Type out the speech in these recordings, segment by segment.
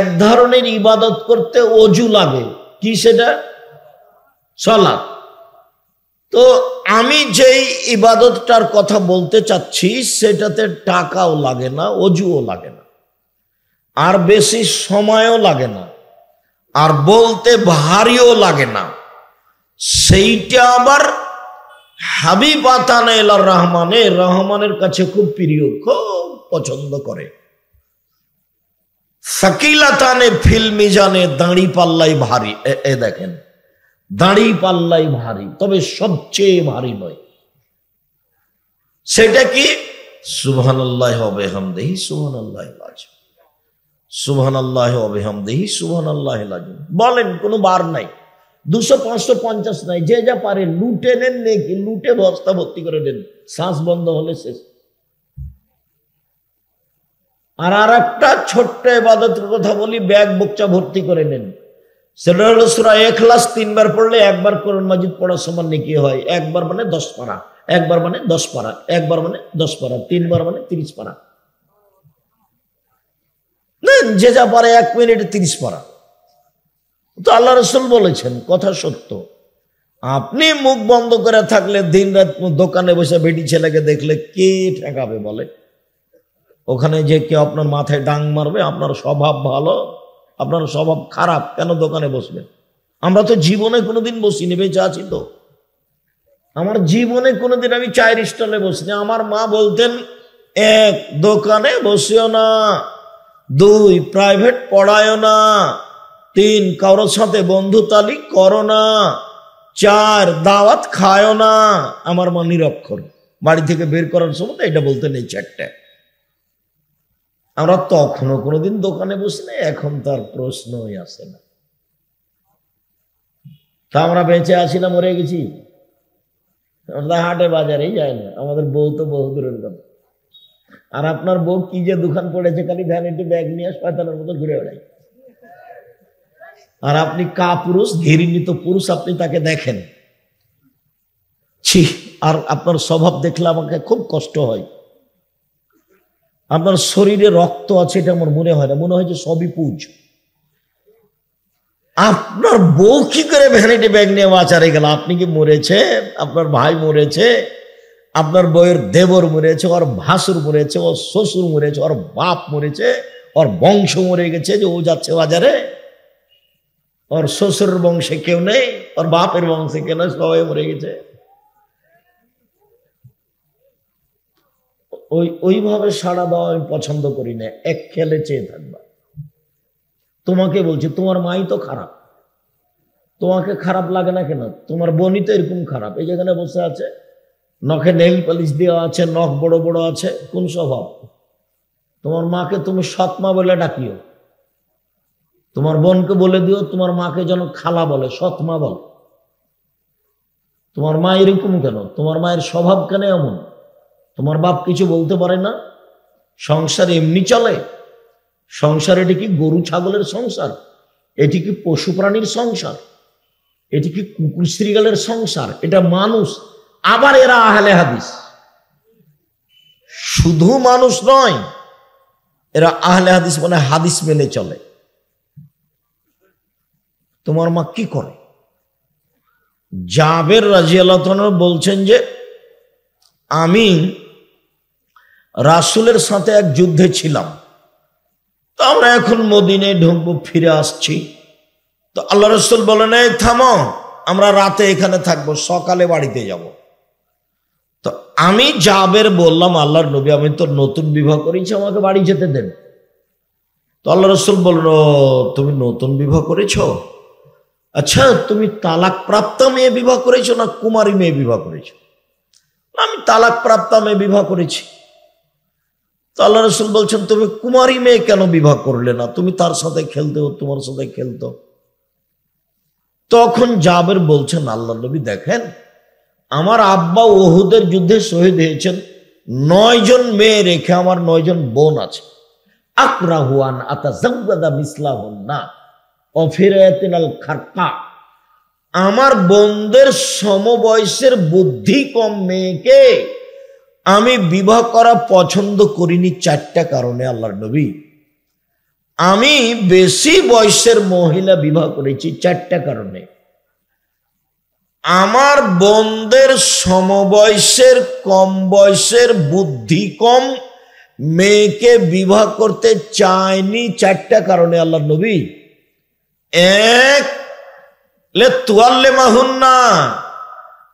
এক ধরনের ইবাদত করতে অজু লাগে, কি সেটা? সালাত। তো আমি যেই ইবাদতটার কথা বলতে চাচ্ছি সেটাতে টাকাও লাগে না, অজুও লাগে না, আর বেশি সময়ও লাগে না, আর বলতে ভারীও লাগে না। সেইটা আবার হাবিব আতানা ইলার রহমানে, রহমানের কাছে খুব প্রিয়, খুব পছন্দ করে। সাকিলাতানে ফিল মিজানে, দাঁড়ি পাল্লাই ভারী। এ দেখেন, দাঁড়ি পাল্লাই ভারী, তবে সবচেয়ে ভারী নয়। সেটা কি? সুবহানাল্লাহি ওয়া বিহামদিহি সুবহানাল্লাহিল আযীম, সুবহানাল্লাহি ওয়া বিহামদিহি সুবহানাল্লাহিল আযীম। বলেন, কোনো বার নাই, 200, 500, 50 নাই, যে যা পারে লুটে নেন, নেকি লুটে বস্তা ভর্তি করে দেন, শ্বাস বন্ধ হলে শেষ। আর একটা ছোট্ট ইবাদতের কথা বলি, ব্যাগ বুকচা ভর্তি করে নেন। সেটা হলো সূরা ইখলাস 3 বার পড়লে একবার কোরআন মাজিদ পড়ার সমান নেকি হয়। একবার মানে 10 পারা, একবার মানে 10 পারা, একবার মানে 10 পারা, 3 বার মানে 30 পারা। নেন, যে যা পারে 1 মিনিটে 30 পারা। তো আল্লাহ রাসূল বলেছেন, কথা সত্য। আপনি মুখ বন্ধ করে থাকলে, দিন রাত দোকানে বসে বেটি ছেলেকে দেখলে কে ঠেকাবে বলে? ওখানে যে কেউ আপনার মাথায় ডাং মারবে? আপনার স্বভাব ভালো, আপনার স্বভাব খারাপ, কেন দোকানে বসবেন? আমরা তো জীবনে কোনোদিন বসিনি, বেঁচে আছি তো। আমার জীবনে কোনোদিন আমি চায়ের স্টলে বসিনি। আমার মা বলতেন, 1, দোকানে বসিও না, 2, প্রাইভেট পড়ায়ও না, 3, কারোর সাথে বন্ধুতালি করো না, 4, দাওয়াত খায়ও না। আমার মা নিরক্ষর, বাড়ি থেকে বের করার সময় এটা বলতেন, এই 4টা। আমরা তখনও কোনোদিন দোকানে বসি না, এখন তার প্রশ্নই আসে না। তা আমরা বেঁচে আছি না মরে গেছি? আমরা হাটে বাজারেই যায় না, আমাদের বউ তো বহু দূরের কথা। আর আপনার বউ কি যে দোকান পড়েছে, খালি ভ্যানিটি ব্যাগ নিয়ে শয়তানের মতো ঘুরে বেড়ায়। আর আপনি কাপুরুষ, ঘৃণিত পুরুষ, আপনি তাকে দেখেন, ছি। আর আপনার স্বভাব দেখলে আমাকে খুব কষ্ট হয়। আপনার শরীরে রক্ত আছে এটা আমার মনে হয় না, মনে হয় যে সবই পুজ। আপনার বউ কি করে ভ্যানিটি ব্যাগ নিয়ে বাজারে গেল? আপনি কি মরেছে? আপনার ভাই মরেছে, আপনার বউয়ের দেবর মরেছে, ওর ভাসুর মরেছে, ওর শ্বশুর মরেছে, ওর বাপ মরেছে, ওর বংশ মরে গেছে যে ও যাচ্ছে বাজারে। ওর শ্বশুরের বংশে কেউ নেই, ওর বাপের বংশে কেউ নেই, সবাই মরে গেছে। ওইভাবে সাড়া দেওয়া আমি পছন্দ করি না। এক খেলে চেয়ে থাকবা। তোমাকে বলছি, তোমার মাই তো খারাপ, তোমাকে খারাপ লাগে না কেন? তোমার বোনই তো এরকম খারাপ। এই যেখানে বসে আছে, নখে নেইল পালিশ দেওয়া আছে, নখ বড় বড় আছে, কোন স্বভাব? তোমার মাকে তুমি সৎমা বলে ডাকিও, তোমার বোনকে বলে দিও তোমার মাকে যেন খালা বলে, সৎমা বল। তোমার মা এরকম কেন? তোমার মায়ের স্বভাব কেন এমন? তোমার বাপ কিছু বলতে পারে না? সংসার এমনি চলে? সংসার এটি কি গরু ছাগলের সংসার? এটি কি পশু প্রাণীর সংসার? এটি কি কুকুর শ্রীগালের সংসার? এটা মানুষ। আবার এরা আহলে হাদিস, শুধু মানুষ নয়, এরা আহলে হাদিস মানে হাদিস মেনে চলে। তোমার মা কি করে? জাবের রাদিয়াল্লাহু তাআলা বলছেন যে আমি রাসূলের সাথে এক যুদ্ধে ছিলাম, তো আমরা এখন মদিনায় ঢুকবো, ফিরে আসছি। তো আল্লাহ রাসূল বলেন, এই থামো, আমরা রাতে এখানে থাকবো, সকালে বাড়িতে যাব। তো আমি জাবের বললাম, আল্লাহর নবী, আমি তো নতুন বিবাহ করেছি, আমাকে বাড়ি যেতে দেন। তো আল্লাহ রাসূল বলল, তুমি নতুন বিবাহ করেছো? আচ্ছা, তুমি তালাক প্রাপ্ত মেয়ে বিবাহ করেছো না কুমারী মেয়ে বিবাহ করেছো? আমি তালাক প্রাপ্ত মেয়ে বিবাহ করেছি। তো আল্লাহ রাসূল বলছেন, তুমি কুমারী মেয়ে কেন বিবাহ করলে না? তুমি তার সাথে খেলতে, তোমার সাথে খেলতো। তখন জাবের বলছেন, আল্লাহ নবী দেখেন, আমার আব্বা উহুদের যুদ্ধে শহীদ হয়েছেন, 9 জন মেয়ে রেখে আমার 9 জন বোন আছে। আকরাহু আন আতাযাওয়াদা মিসলাহুন্না অফিরাতিনাল খারকা, আমার বোনদের সমবয়সের বুদ্ধি কম মেয়েকে আমি বিবাহ করা পছন্দ করিনি 4টা কারণে। আল্লাহর নবী, আমি বেশি বয়সের মহিলা বিবাহ করেছি 4টা কারণে। আমার বোনদের সমবয়সের কম বয়সের বুদ্ধি কম মেয়েকে বিবাহ করতে চায়নি 4টা কারণে আল্লাহ নবী। এক, লে তুয়াল্লে মাহুন্না,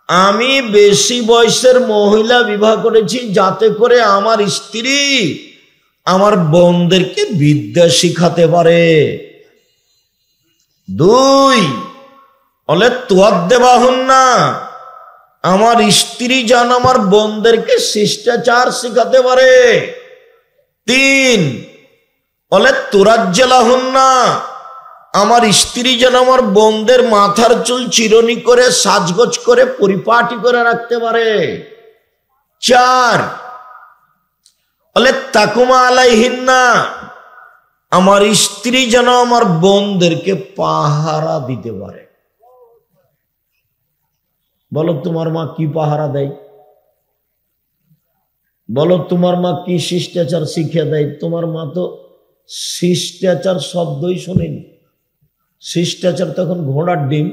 আমি বেশি বয়সের মহিলা বিবাহ করেছি যাতে করে আমার স্ত্রী আমার বোনদেরকে বিদ্যা শিখাতে পারে। 2, বলে তুয়াদ্দে বাহুন্না, আমার স্ত্রী যেন আমার বোনদেরকে শিষ্টাচার শিখাতে পারে। 3, বলে তুরাজ্জেলাহুন্না, আমার স্ত্রী যেন আমার বোনদের মাথার চুল চিরনি করে সাজগোজ করে পরিপাটি করে রাখতে পারে। 4, বলে তাকুমা আলাইহিন্না, আমার স্ত্রী যেন আমার বোনদেরকে পাহারা দিতে পারে। বলো তোমার মা কি পাহারা দেয়? বলো তোমার মা কি শিষ্টাচার শিখে দেয়? তোমার মা তো শিষ্টাচার শব্দই শোনেনি। শিষ্টাচার তখন ঘোড়ার ডিম।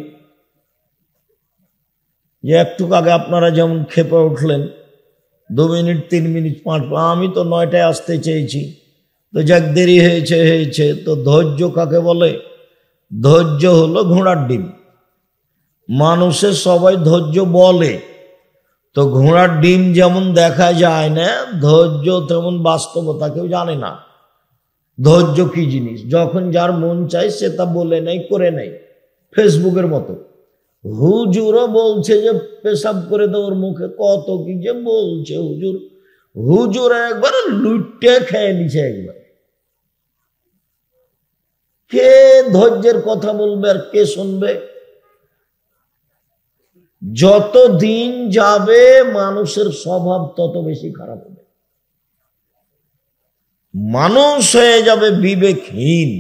যে একটু আগে আপনারা যেমন খেপে উঠলেন 2 মিনিট 3 মিনিট 5, আমি তো 9টায় আসতে চেয়েছি, তো যাক দেরি হয়েছে। তো ধৈর্য কাকে বলে? ধৈর্য হলো ঘোড়ার ডিম। মানুষের সবাই ধৈর্য বলে, তো ঘোড়ার ডিম যেমন দেখা যায় না, ধৈর্য তেমন বাস্তবতা কেউ জানে না। ধৈর্য কি জিনিস? যখন যার মন চায় সে তা বলে নেই, করে নেই। ফেসবুকের মতো হুজুরও বলছে যে পেশাব করে দেওয়ার মুখে, কত কি যে বলছে হুজুর একবার লুটে খেয়ে নিছে একবার। কে ধৈর্যের কথা বলবে আর কে শুনবে? যত দিন যাবে মানুষের স্বভাব তত বেশি খারাপ হবে, মানুষ হয়ে যাবে বিবেকহীন।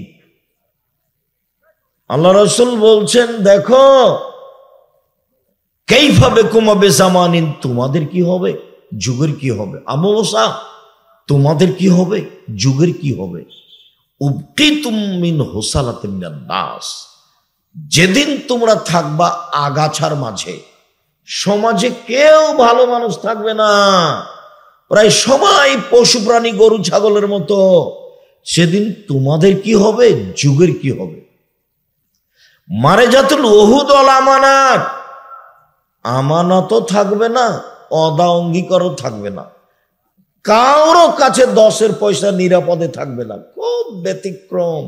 আল্লাহ রাসূল বলছেন, দেখো কাইফা বিকুম বিজামানিন, তোমাদের কি হবে, যুগের কি হবে। আবু মুসা, তোমাদের কি হবে, যুগের কি হবে। উবকিতুম মিন হুসালাতিন মিনান নাস, যেদিন তোমরা থাকবা আগাছার মাঝে, সমাজে কেউ ভালো মানুষ থাকবে না, প্রায় সবাই পশু প্রাণী গরু ছাগলের মতো। সেদিন তোমাদের কি হবে, যুগের কি হবে। মারে জাতুল ওহুদ ওয়াল আমানাত, আমানতও থাকবে না, অদা অঙ্গীকারও থাকবে না, কারো কাছে 10 পয়সা নিরাপদে থাকবে না। খুব ব্যতিক্রম।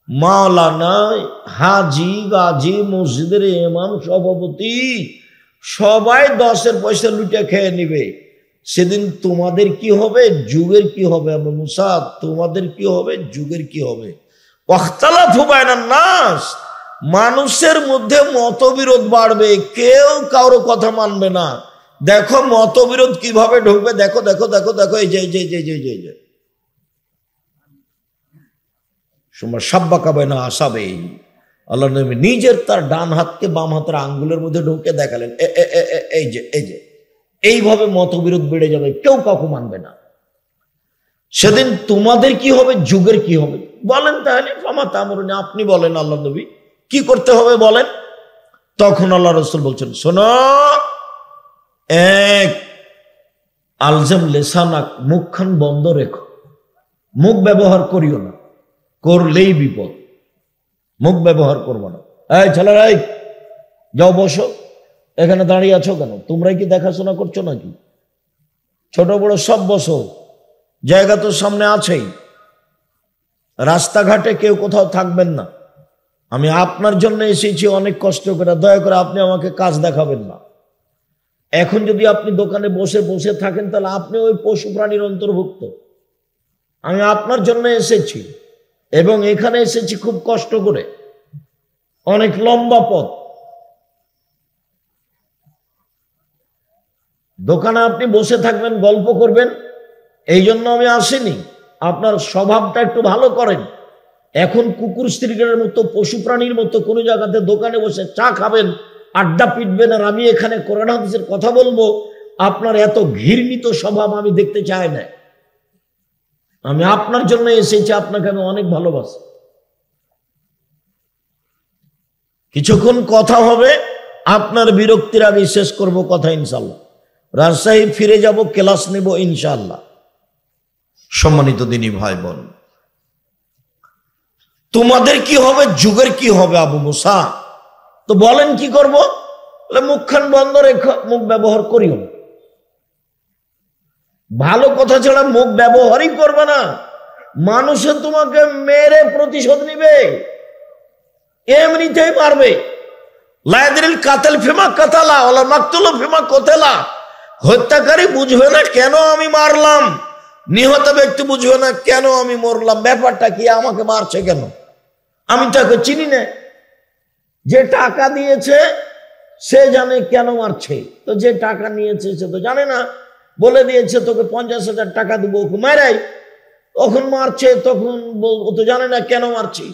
মাওলানা, হাজি, গাজী, মসজিদের ইমাম, সভাপতি সবাই 10 পয়সা লুটে খেয়ে নিবে। সেদিন তোমাদের কি হবে, যুগের কি হবে। আবু মুসা, তোমাদের কি হবে, যুগের কি হবে। ওয়াখতালাফু বাইনান নাস, মানুষের মধ্যে মতবিরোধ বাড়বে, কেউ কারো কথা মানবে না। দেখো মতবিরোধ কিভাবে ঢুকবে, দেখো দেখো দেখো দেখো, এই যে সাব্বাকা বাইনা আসাবে। আল্লাহ নবী নিজের তার ডান হাতকে বাম হাতের আঙ্গুলের মধ্যে ঢুকে দেখালেন, এই যে এইভাবে মতবিরোধ বেড়ে যাবে, কেউ কাউকে মানবে না। সেদিন তোমাদের কি হবে, যুগের কি হবে। বলেন তাহলে ফামা তামরুন, আপনি বলেন আল্লাহ নবী কি করতে হবে বলেন। তখন আল্লাহ রাসূল বলছেন, শোনো, 1, আলজাম লিসানাক, মুখখান বন্ধ রেখো, মুখ ব্যবহার করিও না, করলেই বিপদ। মুখ ব্যবহার করবো না। এই ছেলেরা, যাও বসো, এখানে দাঁড়িয়ে আছো কেন? তোমরাই কি দেখাশোনা করছো নাকি? ছোট বড় সব বসো, জায়গা তো সামনে আছেই। রাস্তাঘাটে কেউ কোথাও থাকবেন না। আমি আপনার জন্য এসেছি অনেক কষ্ট করে, দয়া করে আপনি আমাকে কাজ দেখাবেন না। এখন যদি আপনি দোকানে বসে বসে থাকেন তাহলে আপনি ওই পশু প্রাণীর অন্তর্ভুক্ত। আমি আপনার জন্য এসেছি এবং এখানে এসেছি খুব কষ্ট করে, অনেক লম্বা পথ। দোকানে আপনি বসে থাকবেন, গল্প করবেন, এই জন্য আমি আসিনি। আপনার স্বভাবটা একটু ভালো করেন। এখন কুকুর স্ত্রীদের মতো পশু প্রাণীর মতো কোনো জায়গাতে দোকানে বসে চা খাবেন, আড্ডা পিটবেন, আর আমি এখানে কোরআন হাদিসের কথা বলবো, আপনার এত ঘৃণিত স্বভাব আমি দেখতে চাই না। আমি আপনার জন্য এসেছি, আপনাকে আমি অনেক ভালোবাসি। কিছুক্ষণ কথা হবে, আপনার বিরক্তির আগে শেষ করব কথা ইনশাল্লাহ। রাজশাহী ফিরে যাব, ক্লাস নেব ইনশাল্লাহ। সম্মানিত দিনী ভাই বোন, তোমাদের কি হবে, যুগের কি হবে আবু মুসা? তো বলেন কি করব? মুখখান বন্ধ রেখো, মুখ ব্যবহার করিও। ভালো কথা ছাড়া মুখ ব্যবহারই করবে না। মানুষে তোমাকে মেরে প্রতিশোধ নিবে, এমনিতেই মারবে। লাইদিল কাতেল ফিমা কাতালা ওলা মাকতুল ফিমা কোতেলা। হত্যাকারী বুঝবে না কেন আমি মারলাম, নিহত ব্যক্তি বুঝবে না কেন আমি মরলাম। ব্যাপারটা কি, আমাকে মারছে কেন? আমি তাকে চিনি না। যে টাকা দিয়েছে সে জানে কেন মারছে, তো যে টাকা নিয়েছে সে তো জানে না। বলে দিয়েছে তোকে 50,000 টাকা দেবো, ওকে মারাই, তখন মারছে, তখন ও তো জানে না কেন মারছি।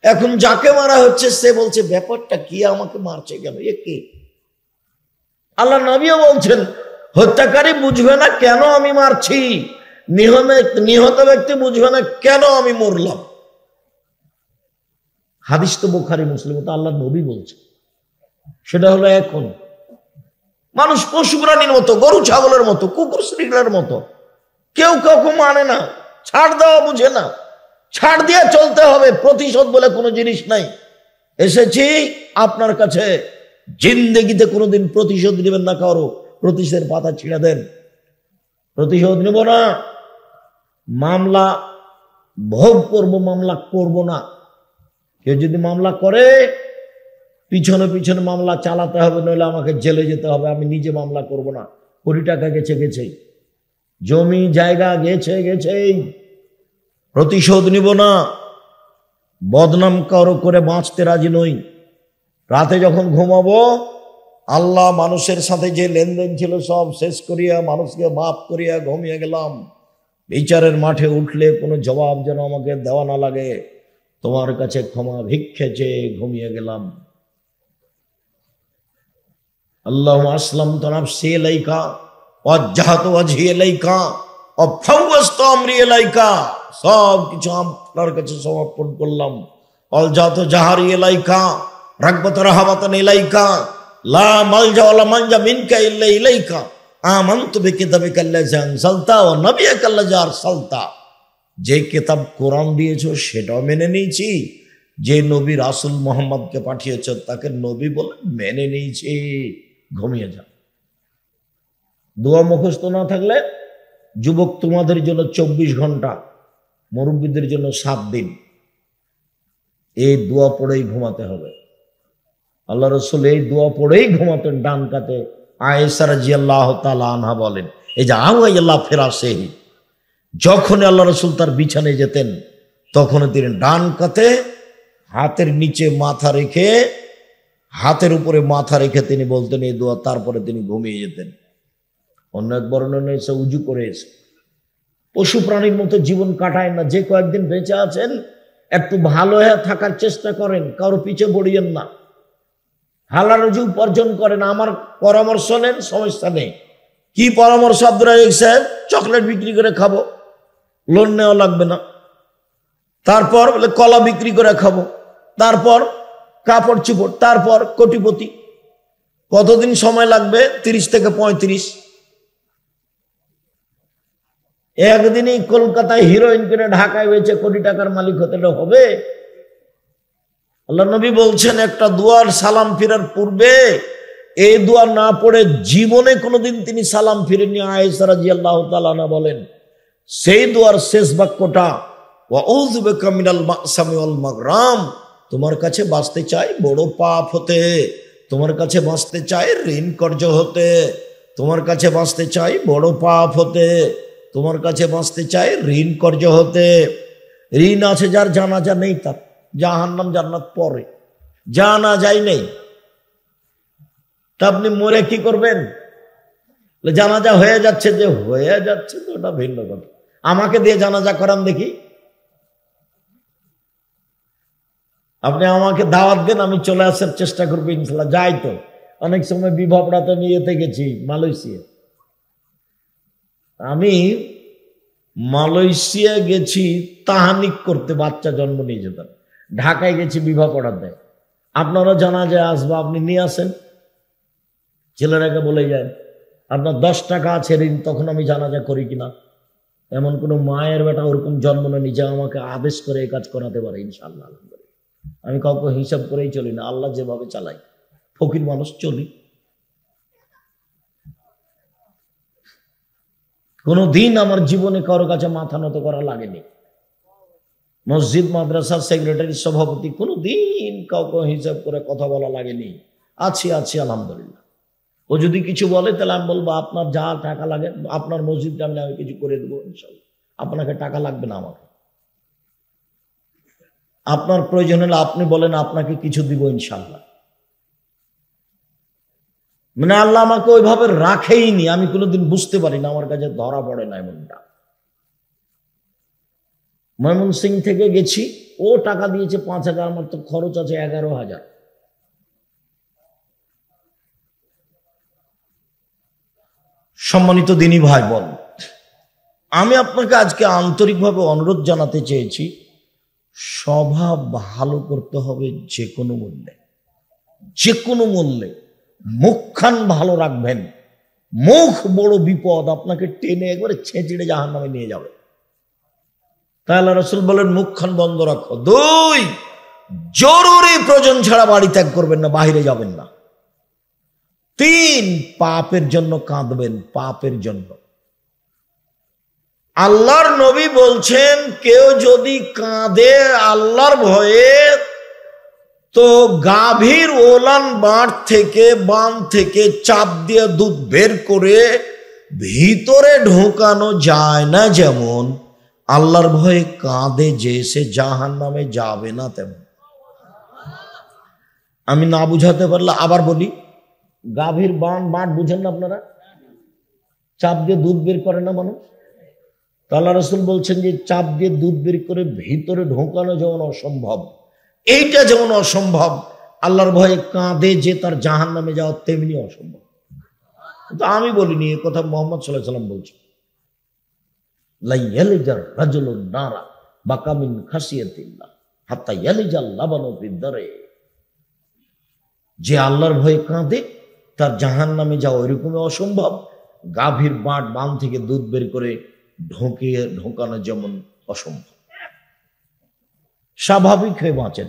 এখন যাকে মারা হচ্ছে সে বলছে ব্যাপারটা কি, আমাকে মারছে কেন, এ কে? আল্লাহ নবীও বলছেন হত্যাকারী বুঝবে না কেন আমি মারছি, নিহত ব্যক্তি বুঝবে না কেন আমি মরলাম। হাদিস তো বুখারী মুসলিম, তো আল্লাহ নবী বলছে। সেটা হলো এখন মানুষ পশু প্রাণীর মতো, গরু ছাগলের মতো, কুকুর শ্রীগুলোর মতো, কেউ কাউকে মানে না, ছাড় দেওয়া বুঝে না। ছাড় দিয়ে চলতে হবে, প্রতিশোধ বলে কোনো জিনিস নাই। এসেছি আপনার কাছে, জিন্দেগিতে কোনোদিন প্রতিশোধ নেবেন না কারো, প্রতিশোধের পাতা ছিঁড়ে দেন। প্রতিশোধ নেব না, মামলা ভোগ করব, মামলা করব না। কেউ যদি মামলা করে পিছনে পিছনে মামলা চালাতে হবে, নইলে আমাকে জেলে যেতে হবে। আমি নিজে মামলা করব না। কোটি টাকা গেছে গেছেই, জমি জায়গা গেছে গেছেই, প্রতিশোধ নিব না। বদনাম কারো করে বাঁচতে রাজি নই। রাতে যখন ঘুমাবো, আল্লাহ মানুষের সাথে যে লেনদেন ছিল সব শেষ করিয়া, মানুষকে মাফ করিয়া ঘুমিয়ে গেলাম। বিচারের মাঠে উঠলে কোনো জবাব যেন আমাকে দেওয়া না লাগে, তোমার কাছে ক্ষমা ভিক্ষে চেয়ে ঘুমিয়ে গেলাম। আল্লাহুম্মা আসলামতু নাফসি ইলাইকা ওয়াজ্জাহতু ওয়াজহি ইলাইকা ওয়া ফাওয়াজতু আমরি ইলাইকা। সব কিছু আপনার কাছে সমর্পণ করলাম। আলজাতু জাহারি ইলাইকা রাগবাত রাহাবাতান ইলাইকা লা মালজা ওয়ালা মানজা মিনকা ইল্লা ইলাইকা। আমানতু বিকিতাবিকা আল্লাযী আনজালতা ওয়া নাবিয়্যাকা আল্লাযী আরসালতা। যে কিতাব কোরআন দিয়েছো সেটাও মেনে নিয়েছি, যে নবী রাসূল মুহাম্মদকে পাঠিয়েছো তাকে নবী বলে মেনে নিয়েছি। ঘুমিয়ে যাও। দোয়া মুখস্থ না থাকলে, যুবক তোমাদের জন্য 24 ঘন্টা, মুরব্বীদের জন্য 7 দিন, এই দোয়া পড়েই ঘুমাতে হবে। আল্লাহ রাসূল এই দোয়া পড়েই ঘুমাতেন ডান কাতে। আয়েশা রাদিয়াল্লাহু তাআলা আনহা বলেন, এই যে আওয়াইয়াল্লাহ ফিরাসেহি, যখন আল্লাহ রাসূল তার বিছানায় যেতেন তখন তিনি ডান কাতে হাতের নিচে মাথা রেখে, হাতের উপরে মাথা রেখে তিনি বলতেন এই দোয়া, তারপরে তিনি ঘুমিয়ে যেতেন। অন্য এক বর্ণনা এসে উজু করে এসে। পশু প্রাণীর মতো জীবন কাটায় না। যে কয়েকদিন বেঁচে আছেন একটু ভালো হয়ে থাকার চেষ্টা করেন, কারো পিছে পড়িয়েন না, হালাল রুজি উপার্জন করেন। আমার পরামর্শ নেন, সমস্যা নেই। কি পরামর্শ আব্দুর রাজ্জাক সাহেব? চকলেট বিক্রি করে খাবো, লোন নেওয়া লাগবে না। তারপর বলে কলা বিক্রি করে খাবো, তারপর কাপড় চুপড়, তারপর কোটিপতি। কতদিন সময় লাগবে? 30 থেকে 35। একদিনই কলকাতায় হিরোইন কিনে ঢাকায় বেচে কোটি টাকার মালিক হতে হবে? আল্লাহ নবী বলছেন একটা দুয়ার সালাম ফিরার পূর্বে এই দোয়া না পড়ে জীবনে কোনোদিন তিনি সালাম ফিরেননি। আয়েশা রাদিয়াল্লাহু তাআলা আনহা বলেন, সেই দোয়ার শেষ বাক্যটা ওয়াউযু বিকা মিনাল মাসামি ওয়াল মাগরাম। তোমার কাছে বাঁচতে চাই বড় পাপ হতে, তোমার কাছে বাঁচতে চাই ঋণ কর্য হতে, তোমার কাছে বাঁচতে চাই বড় পাপ হতে, তোমার কাছে বাঁচতে চাই ঋণ কর্য হতে। ঋণ আছে যার, জানাজা নেই তার, জাহান্নাম জান্নাত পরে, জানাজাই নেই। তা আপনি মরে কি করবেন? জানাজা হয়ে যাচ্ছে, যে হয়ে যাচ্ছে তো ওটা ভিন্ন কথা। আমাকে দিয়ে জানাজা করান দেখি। আপনি আমাকে দাওয়াত দেন, আমি চলে আসার চেষ্টা করবো ইনশাল্লাহ। যাই তো, অনেক সময় বিবাহটাতে আমি ইয়েতে গেছি, মালয়েশিয়া। আমি মালয়েশিয়া গেছি তাহানিক করতে, বাচ্চা জন্ম নিয়ে যেতাম। ঢাকায় গেছি বিবাহ পড়াতে। আপনারা জানাজায় আসবো, আপনি নিয়ে আসেন, ছেলেরাকে বলে যায় আপনার 10 টাকা আছে ঋণ, তখন আমি জানাজা করি কিনা। এমন কোন মায়ের বেটা ওরকম জন্ম না নিজে আমাকে আদেশ করে এই কাজ করাতে পারে, ইনশাআল্লাহ। আমি কাউকে হিসাব করেই চলি না, আল্লাহ যেভাবে চালাই, ফকির মানুষ চলি। কোনদিন আমার জীবনে কারো কাছে মাথা নত করা লাগেনি। মসজিদ মাদ্রাসার সেক্রেটারি, সভাপতি, কোনদিন কাউকে হিসাব করে কথা বলা লাগেনি। আছি আলহামদুলিল্লাহ। ও যদি কিছু বলে তাহলে আমি বলবো আপনার যা টাকা লাগে, আপনার মসজিদটা আমি কিছু করে দেবো ইনশাআল্লাহ, আপনাকে টাকা লাগবে না আমাকে। আপনার প্রয়োজন হলে আপনি বলেন, আপনাকে কিছু দিব ইনশাআল্লাহ। মানে আল্লাহ আমাকে ওইভাবে রাখেইনি, আমি কোনোদিন বুঝতে পারি না, আমার কাছে ধরা পড়ে না এমনটা। ময়মনসিং থেকে গেছি, ও টাকা দিয়েছে 5,000, আমার তো খরচ আছে 11,000। সম্মানিত দিনী ভাই বোন, আমি আপনাকে আজকে আন্তরিকভাবে অনুরোধ জানাতে চেয়েছি, স্বভাব ভালো করতে হবে যে কোনো মূল্যে, যে কোনো মূল্যে। মুখখান ভালো রাখবেন, মুখ বড় বিপদ, আপনাকে টেনে একবারে ছেঁচড়ে জাহান্নামে নিয়ে যাবে। তাই আল্লাহ রাসূল বলেন মুখখান বন্ধ রাখো। 2, জরুরি প্রয়োজন ছাড়া বাড়ি ত্যাগ করবেন না, বাহিরে যাবেন না। 3, পাপের জন্য কাঁদবেন, পাপের জন্য। আল্লাহর নবী বলছেন কেউ যদি কাঁদে আল্লাহর ভয়ে, তো গাভীর ওলান বাঁট থেকে, বান থেকে চাপ দিয়ে দুধ বের করে ভিতরে ঢোকানো যায় না, যেমন আল্লাহর ভয়ে কাঁদে যে সে জাহান্নামে যাবে না তেমন। আমি না বুঝাতে পারলে আবার বলি, গাভীর বাঁট বুঝেন না আপনারা? চাপ দিয়ে দুধ বের করে না মানুষ। আল্লাহ রাসূল বলছেন যে চাপ দিয়ে দুধ বের করে ভিতরে ঢোকানো যেমন অসম্ভব, এইটা যেমন অসম্ভব, আল্লাহর ভয়ে কাঁদে যে তার জাহান্নামে যাওয়া তেমনি অসম্ভব। কিন্তু আমি বলিনি, এ কথা মুহাম্মদ সাল্লাল্লাহু আলাইহি ওয়াসাল্লাম বলছেন। লা ইয়ালিজার রাজুলুন নারা বাকা মিন খাসিয়াতিল্লাহ হাত্তা ইয়ালিজাল লাবানু ফিদ-দারে। যে আল্লাহর ভয়ে কাঁদে তার জাহান্নামে যাওয়া এরকমই অসম্ভব, গাভীর বান থেকে দুধ বের করে ঢোকানো যেমন অসম্ভব। স্বাভাবিক হয়ে বাঁচেন।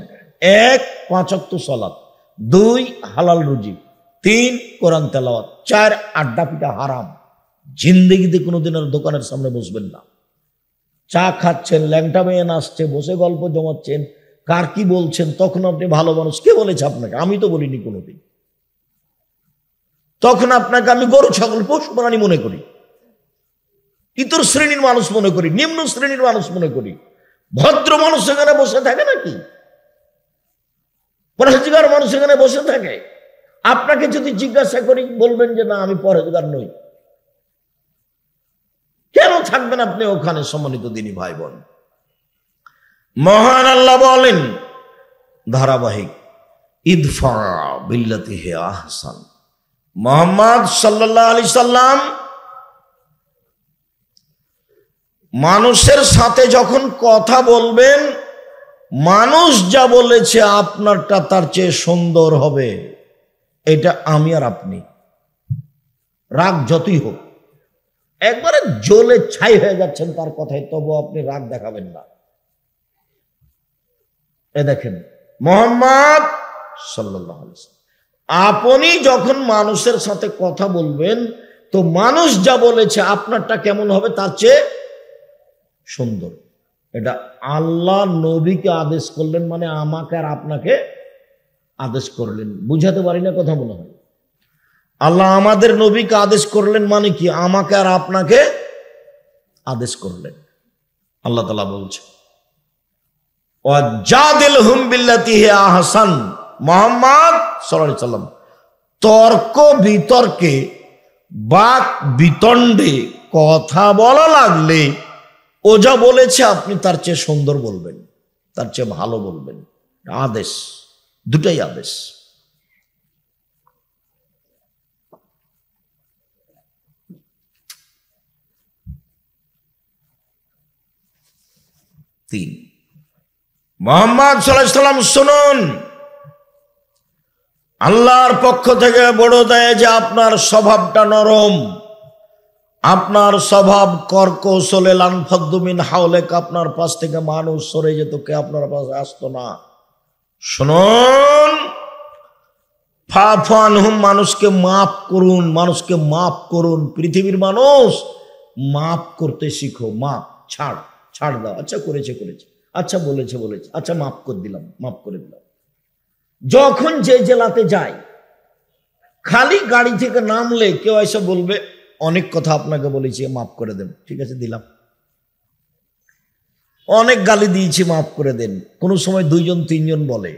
1, 5 ওয়াক্ত সালাত, 2, হালাল রুজি, 3, কোরআন তেলাওয়াত, 4, আড্ডা পিটা হারাম। জিন্দেগিতে কোনোদিন আর দোকানের সামনে বসবেন না। চা খাচ্ছেন, ল্যাংটা মেয়ে নাচছে, বসে গল্প জমাচ্ছেন, কার কি বলছেন, তখন আপনি ভালো মানুষ। কে বলেছে আপনাকে? আমি তো বলিনি কোনোদিন। তখন আপনাকে আমি গরু ছাগল পশু প্রাণী মনে করি, ইতর শ্রেণীর মানুষ মনে করি, নিম্ন শ্রেণীর মানুষ মনে করি। ভদ্র মানুষ এখানে বসে থাকে নাকি? পরহেজগার মানুষ এখানে বসে থাকে? আপনাকে যদি জিজ্ঞাসা করি বলবেন যে না আমি পরহেজগার নই। কেন থাকবেন আপনি ওখানে? সম্মানিত দিনী ভাই বোন, মহান আল্লাহ বলেন ধারাবাহিক, ইদফা বিল্লাতি হি আহসান। মুহাম্মদ সাল্লাল্লাহু আলাইহি সাল্লাম মানুষের সাথে যখন কথা বলবেন, মানুষ যা বলেছে আপনারটা তার চেয়ে সুন্দর হবে, এটা আমি আর আপনি। রাগ যতই হোক, একবারে জ্বলে ছাই হয়ে যাচ্ছেন তার কথায়, তবু আপনি রাগ দেখাবেন না। এ দেখেন মুহাম্মদ সাল্লাল্লাহু আলাইহি ওয়াসাল্লাম, আপনি যখন মানুষের সাথে কথা বলবেন, তো মানুষ যা বলেছে আপনারটা কেমন হবে তার চেয়ে সুন্দর। এটা আল্লাহ নবীকে আদেশ করলেন, মানে আমাকে আর আপনাকে আদেশ করলেন। বুঝাতে পারি না কথা মনে হয়? আল্লাহ আমাদের নবীকে আদেশ করলেন মানে কি? আমাকে আর আপনাকে আদেশ করলেন। আল্লাহ তাআলা বলছে ওয়াজাদিলহুম বিল্লাতি হি আহসান। মুহাম্মদ সাল্লাল্লাহু আলাইহি সাল্লাম তর্ক বিতর্কে, বাক বিতণ্ডে কথা বলা লাগলে ও যা বলেছে আপনি তার চেয়ে সুন্দর বলবেন, তার চেয়ে ভালো বলবেন। আদেশ, দুটাই আদেশ। 3 মুহাম্মদ সাল্লাল্লাহু আলাইহি সাল্লাম শুনুন, আল্লাহর পক্ষ থেকে বড় দেয় যে আপনার স্বভাবটা নরম, আপনার স্বভাব কর্কশলে লানফাদ্দু মিন হাওলেক, আপনার পাশ থেকে মানুষ সরে যেত, কে আপনার পাশে আসতো না। শুনুন, ফাফু আনহুম, মানুষকে মাফ করুন, মানুষকে মাফ করুন। পৃথিবীর মানুষ মাফ করতে শিখো। মাফ, ছাড় দাও। আচ্ছা করেছে, আচ্ছা বলেছে, আচ্ছা মাফ করে দিলাম, মাফ করে দিলাম। যখন যে জেলাতে যাই, খালি গাড়ি থেকে নামলে কেউ এসে বলবে অনেক কথা আপনাকে বলেছি, মাফ করে দেন। ঠিক আছে, দিলাম। অনেক গালি দিয়েছি, মাফ করে দেন। কোনো সময় 2 জন 3 জন বলে,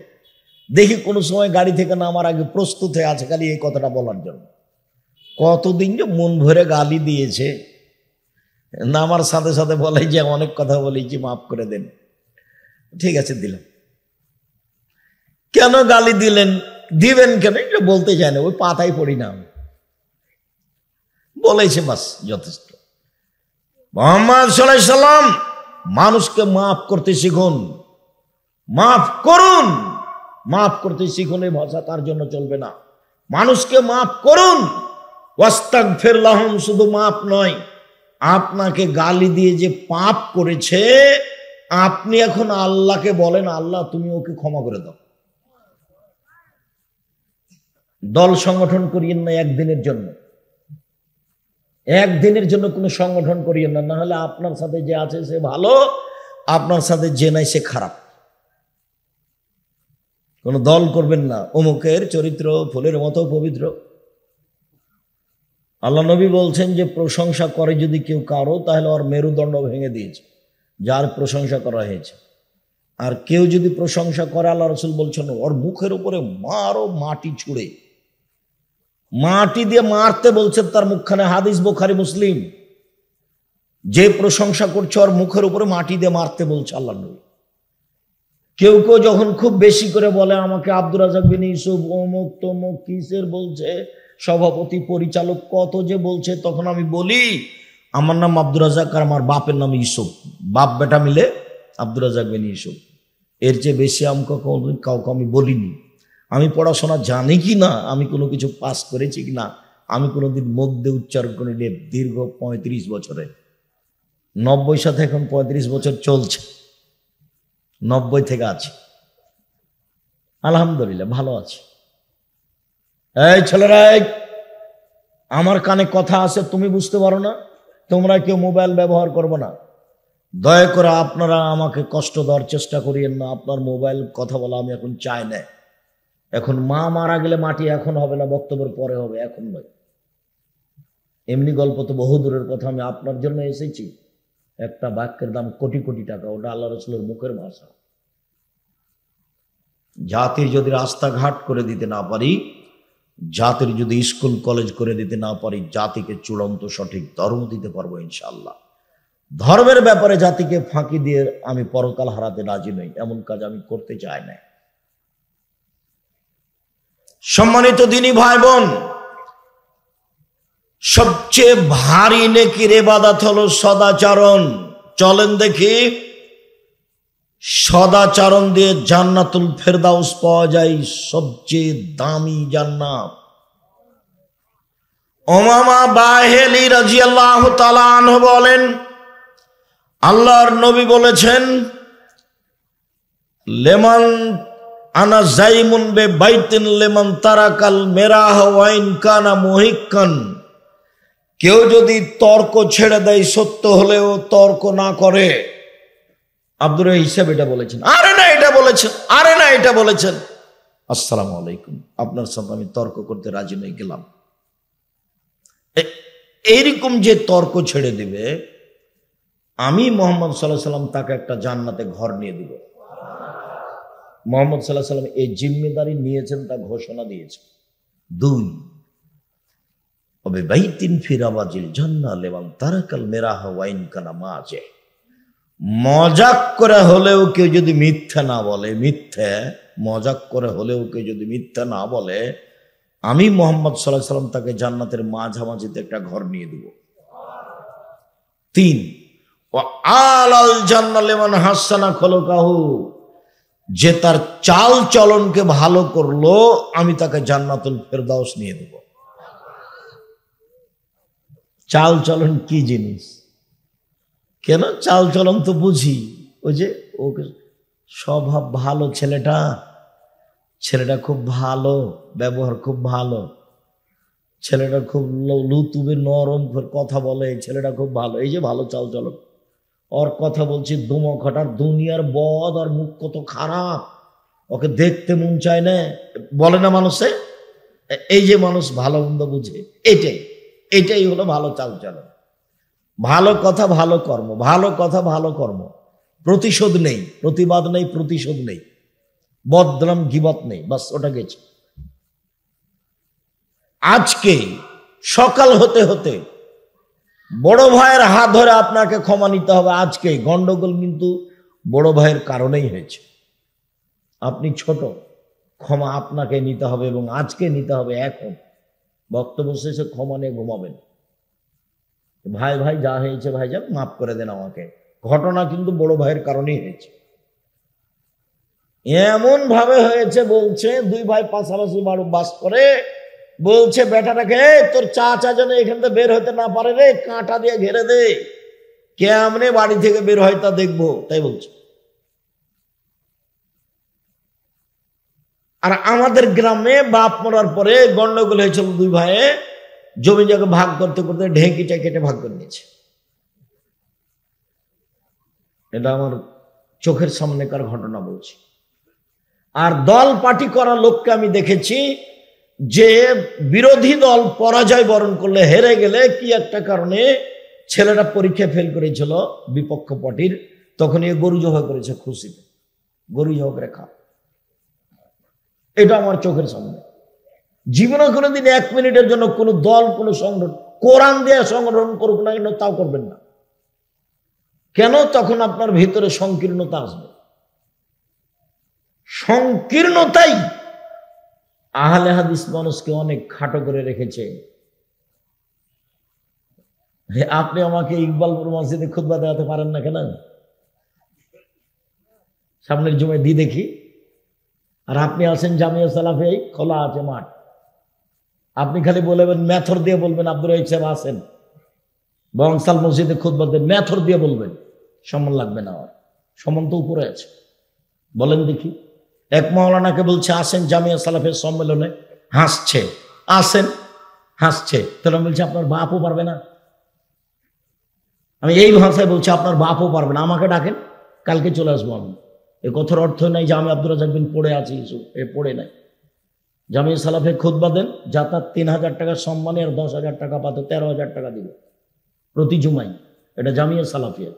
দেখি কোনো সময় গাড়ি থেকে নামার আগে প্রস্তুত হয়ে আছে খালি এই কথাটা বলার জন্য। কতদিন যে মন ভরে গালি দিয়েছে, নামার সাথে সাথে বলে যে অনেক কথা বলেছি, মাফ করে দেন। ঠিক আছে, দিলাম। কেন গালি দিলেন, দিবেন কেন এটা বলতে চায় না, ওই পাতায় পড়ি না, বলেছে বাস, যথেষ্ট। মুহাম্মদ সাল্লাল্লাহু আলাইহি সাল্লাম মানুষকে মাফ করতে শিখুন, মাফ করুন, মাফ করতে শিখুন। এই ভাষা তার জন্য চলবে না। মানুষকে মাফ করুন, ওয়াস্তাগফির লাহুম, শুধু মাফ নয়, আপনাকে গালি দিয়ে যে পাপ করেছে, আপনি এখন আল্লাহকে বলেন, আল্লাহ তুমি ওকে ক্ষমা করে দাও। দল সংগঠন করিয়েন না একদিনের জন্য, একদিনের জন্য কোনো সংগঠন করিয়েন না, না হলে আপনার সাথে যে আছে সে ভালো, আপনার সাথে যে নাই সে খারাপ। কোন দল করবেন না, অমুকের চরিত্র ফুলের মতো পবিত্র। আল্লাহ নবী বলছেন যে প্রশংসা করে যদি কেউ কারো, তাহলে ওর মেরুদণ্ড ভেঙে দিয়েছে, যার প্রশংসা করা হয়েছে। আর কেউ যদি প্রশংসা করে, আল্লাহ রাসূল বলছেন ওর মুখের উপরে মারো, মাটি ছুঁড়ে, মাটি দিয়ে মারতে বলছেন তার মুখখানে। হাদিস বুখারী মুসলিম। যে প্রশংসা করছে ওর মুখের উপরে মাটি দিয়ে মারতে বলছে আল্লাহ নবী। কেউ কেউ যখন খুব বেশি করে বলে আমাকে আব্দুর রাজ্জাক বিন ইউসুফ অমুক তমুক কিসের বলছে, সভাপতি পরিচালক কত যে বলছে, তখন আমি বলি আমার নাম আব্দুর রাজ্জাক আর আমার বাপের নাম ইউসুফ, বাপ বেটা মিলে আব্দুর রাজ্জাক বিন ইউসুফ। এর চেয়ে বেশি আমাকে কাউকে আমি বলিনি। আমি পড়াশোনা জানি কি না, আমি কোনো কিছু পাস করেছি কি না, আমি কোনোদিন মুখ দিয়ে উচ্চারণ করে নিয়ে দীর্ঘ 35 বছরে, 90 সাথে এখন 35 বছর চলছে, 90 থেকে আছি, আলহামদুলিল্লাহ ভালো আছি। এই ছেলেরা, আমার কানে কথা আছে, তুমি বুঝতে পারো না, তোমরা কেউ মোবাইল ব্যবহার করবো না। দয়া করে আপনারা আমাকে কষ্ট দেওয়ার চেষ্টা করিয়েন না। আপনার মোবাইল কথা বলা আমি এখন চাই না। এখন মা মারা গেলে মাটি এখন হবে না, বক্তব্যের পরে হবে, এখন নয়। এমনি গল্প তো বহু দূরের কথা, আমি আপনার জন্য এসেছি। একটা বাক্যের দাম কোটি কোটি টাকা, ওটা আল্লাহ রাসূলের মুখের ভাষা। জাতির যদি রাস্তাঘাট করে দিতে না পারি, জাতির যদি স্কুল কলেজ করে দিতে না পারি, জাতিকে চূড়ান্ত সঠিক ধর্ম দিতে পারবো ইনশাআল্লাহ। ধর্মের ব্যাপারে জাতিকে ফাঁকি দিয়ে আমি পরকাল হারাতে রাজি নই, এমন কাজ আমি করতে চাই না। সম্মানিত দিনী ভাই বোন, সবচেয়ে ভারী নেকির ইবাদত হলো সদাচরণ। চলেন দেখি সদাচরণ দিয়ে জান্নাতুল ফেরদাউস পাওয়া যায়, সবচেয়ে দামি জান্নাত। উমামা বাহিলি রাদিয়াল্লাহু তাআলা আনহু বলেন, আল্লাহর নবী বলেছেন, লেমান আনা জাইমুন বে বাইতিন লেমান তারাকাল মেরাহ ওয়াইন কানা মুহিক্কান। কেউ যদি তর্ক ছেড়ে দেয়, সত্য হলেও তর্ক না করে। আব্দুর হিসাব এটা বলেছেন, আরে না এটা বলেছেন, আরে না এটা বলেছেন। আসসালামু আলাইকুম, আপনার সাথে আমি তর্ক করতে রাজি নই, গেলাম। এইরকম যে তর্ক ছেড়ে দিবে, আমি মুহাম্মদ সাল্লাল্লাহু আলাইহি সাল্লাম তাকে একটা জান্নাতে ঘর নিয়ে দিব। মুহাম্মদ সাল্লাল্লাহু আলাইহি সাল্লাম এই জিম্মেদারি নিয়েছেন, তা ঘোষণা দিয়েছেন। 2, বাইতিন ফি রাবাজিল জান্নাহ লিমান তারাকাল মিরাহ ওয়াইন কানা মাজে। মজাক করে হলেও কেউ যদি মিথ্যা না বলে, মজাক করে হলেও কেউ যদি মিথ্যা না বলে, আমি মুহাম্মদ সাল্লাল্লাহু আলাইহি সাল্লাম তাকে জান্নাতের মাঝামাঝিতে একটা ঘর নিয়ে দেব। 3, আলাল জান্নাহ লিমান হাসানা খলকাহু, যে তার চাল চলনকে ভালো করলো আমি তাকে জান্নাতুল ফেরদাউস নিয়ে দেব। চাল চলন কি জিনিস? কেন চাল চলন তো বুঝি, ওই যে ওকে স্বভাব ভালো, ছেলেটা খুব ভালো, ব্যবহার খুব ভালো, ছেলেটা খুব লুতুবে নরম কথা বলে, ছেলেটা খুব ভালো, এই যে ভালো চাল চলন। ওর কথা বলছি দুমখটার দুনিয়ার বদ, আর মুখ কত খারাপ, ওকে দেখতে মন চায় না, বলে না মানুষে। এই যে মানুষ ভালো মন্দ বুঝে, এটাই হলো ভালো চাল চলন। ভালো কথা ভালো কর্ম, ভালো কথা ভালো কর্ম, প্রতিশোধ নেই, প্রতিবাদ নেই, প্রতিশোধ নেই, বদনাম গীবত নেই, বাস ওটা গেছে। আজকে সকাল হতে হতে বড় ভাইয়ের হাত ধরে আপনাকে ক্ষমা নিতে হবে। আজকে গন্ডগোল কিন্তু বড় ভাইয়ের কারণেই হয়েছে। আপনি ছোট, ক্ষমা আপনাকে নিতে হবে, এবং আজকে নিতে হবে। এখন বক্তব্য শেষে ক্ষমা নিয়ে ঘুমাবেন। ভাই ভাই যা হয়েছে ভাইজান মাফ করে দেন আমাকে। ঘটনা কিন্তু বড় ভাইয়ের কারণেই হয়েছে। এমন ভাবে হয়েছে, বলছে দুই ভাই পাশাপাশি বাস করে, বলছে বেটাটাকে তোর চাচা যেন এখান থেকে বের হতে না পারে রে, কাঁটা দিয়ে ঘেরে দে, কেমনে বাড়ি থেকে বের হয় তা দেখবো, তাই বলছে। আর আমাদের গ্রামে বাপ মরার পরে গন্ডগোল হয়েছিল, দুই ভাইয়ে জমি জায়গা ভাগ করতে করতে ঢেঁকিটা কেটে ভাগ করে নিয়েছে। এটা আমার চোখের সামনেকার ঘটনা বলছি। আর দল পার্টি করা লোককে আমি দেখেছি, যে বিরোধী দল পরাজয় বরণ করলে, হেরে গেলে কি একটা কারণে ছেলেটা পরীক্ষা ফেল করেছিল বিপক্ষ পার্টির, তখন এ গরু জবাই করেছে খুশিতে, গরু জবাই করে খা। এটা আমার চোখের সামনে। জীবনে কোনোদিন 1 মিনিটের জন্য কোনো দল, কোনো সংগঠন, কোরআন দিয়ে সংগঠন করুক না কেন, তাও করবেন না। কেন? তখন আপনার ভিতরে সংকীর্ণতা আসবে। সংকীর্ণতাই আহলে হাদিস মানুষকে অনেক খাটো করে রেখেছে। আপনি আমাকে ইকবালপুর মসজিদে খুতবা দেওয়াতে পারেন না কেন? সামনের জুমায় দিয়ে দেখি। আর আপনি আছেন জামিয়া সালাফি, খোলা আছে মাঠ, আপনি খালি বলবেন, মেথর দিয়ে বলবেন আব্দুর রহিম সাহেব আছেন বংশাল মসজিদে খুতবা দেন, মেথর দিয়ে বলবেন, সম্মান লাগবে না। আর সম্মান তো উপরে আছে। বলেন দেখি, এক মাওলানাকে বলছে আসেন জামিয়া সালাফের সম্মেলনে, হাসছে, আসেন, হাসছে, তাহলে আমি বলছি আপনার বাপও পারবে না। আমি এই ভাষায় বলছি আপনার বাপও পারবে না, আমাকে ডাকেন, কালকে চলে আসবো আমি। এ কথার অর্থ নাই যে আমি আব্দুর রাজ্জাক বিন পড়ে আছি, পড়ে নাই। জামিয়া সালাফে খুতবা দেন, যাতায়াত 3000 টাকা সম্মানে, আর 10,000 টাকা পাতে 13,000 টাকা দিবে প্রতি জুমাই। এটা জামিয়া সালাফিয়া।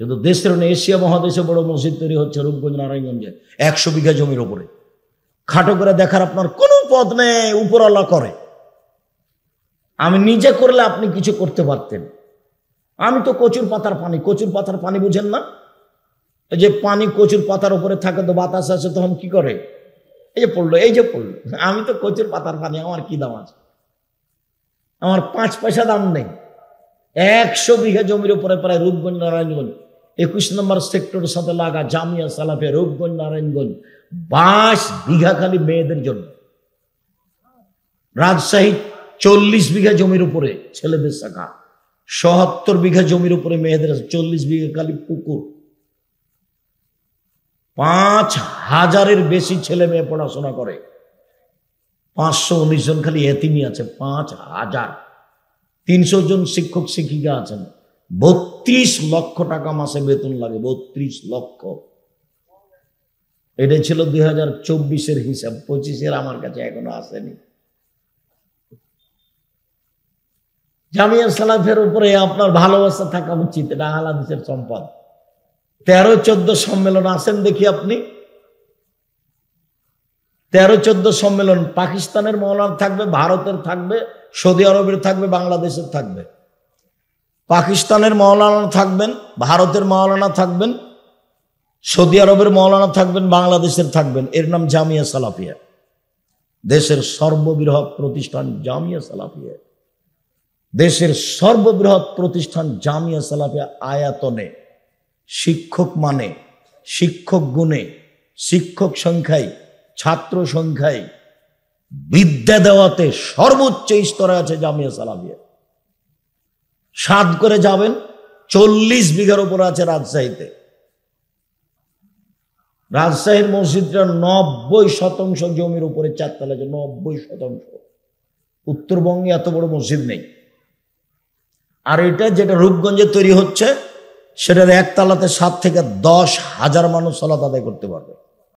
কিন্তু দেশের এশিয়া মহাদেশে বড় মসজিদ তৈরি হচ্ছে রূপগঞ্জ নারায়ণগঞ্জে, 100 বিঘা জমির ওপরে। খাটো করে দেখার আপনার কোনো পথ নেই, উপরওয়ালা করে। আমি নিজে করলে আপনি কিছু করতে পারতেন। আমি তো কচুর পাতার পানি, কচুর পাতার পানি বুঝেন না? এই যে পানি কচুর পাতার উপরে থাকে, তো বাতাস আছে, তখন কি করে? এই যে পড়লো, এই যে পড়লো। আমি তো কচুর পাতার পানি, আমার কি দাম আছে? আমার 5 পয়সা দাম নেই। 100 বিঘা জমির উপরে প্রায় রূপগঞ্জ নারায়ণগঞ্জ 21 নম্বর সেক্টরের সাথে লাগা জামিয়া সালাফে রূপগঞ্জ নারায়ণগঞ্জ 22 বিঘা খালি মেয়েদের জন্য। রাজশাহী 40 বিঘা জমির উপরে ছেলেদের শাখা, 77 বিঘা জমির উপরে মেয়েদের, 40 বিঘা খালি পুকুর। 5000-এর বেশি ছেলে মেয়ে পড়াশোনা করে, 519 জন খালি এতিমি আছে, 5000। 300 জন শিক্ষক শিক্ষিকা আছেন, 32 লক্ষ টাকা মাসে বেতন লাগে, 32 লক্ষ। এটা ছিল 2024-এর হিসাব, 25-এর আমার কাছে এখনো আসেনি। জামিয়া সালাফের উপরে আপনার ভালোবাসা থাকা উচিত, এটা আহলে হাদিসের সম্পদ। 13-14 সম্মেলন আসেন দেখি আপনি, 13-14 সম্মেলন। পাকিস্তানের মৌলানা থাকবে, ভারতের থাকবে, সৌদি আরবের থাকবে, বাংলাদেশের থাকবে। পাকিস্তানের মৌলানা থাকবেন, ভারতের মৌলানা থাকবেন, সৌদি আরবের মৌলানা থাকবেন, বাংলাদেশের থাকবেন। এর নাম জামিয়া সালাফিয়া, দেশের সর্ববৃহৎ প্রতিষ্ঠান জামিয়া সালাফিয়া। দেশের সর্ববৃহৎ প্রতিষ্ঠান জামিয়া সালাফিয়া আয়াতনে, শিক্ষক মানে, শিক্ষক গুণে, শিক্ষক সংখ্যায়, ছাত্র সংখ্যায়, বিদ্যা দেওয়াতে সর্বোচ্চ স্তরে আছে জামিয়া সালাফিয়া। সাত করে যাবেন, 40 বিঘার উপর আছে রাজশাহীতে। রাজশাহীর মসজিদটা 90% জমির উপরে চারতলা আছে, 90%। উত্তরবঙ্গে এত বড় মসজিদ নেই। আর এটা যেটা রূপগঞ্জে তৈরি হচ্ছে, সেটার একতলাতে 7 থেকে 10 হাজার মানুষ সালাত আদায় করতে পারবে।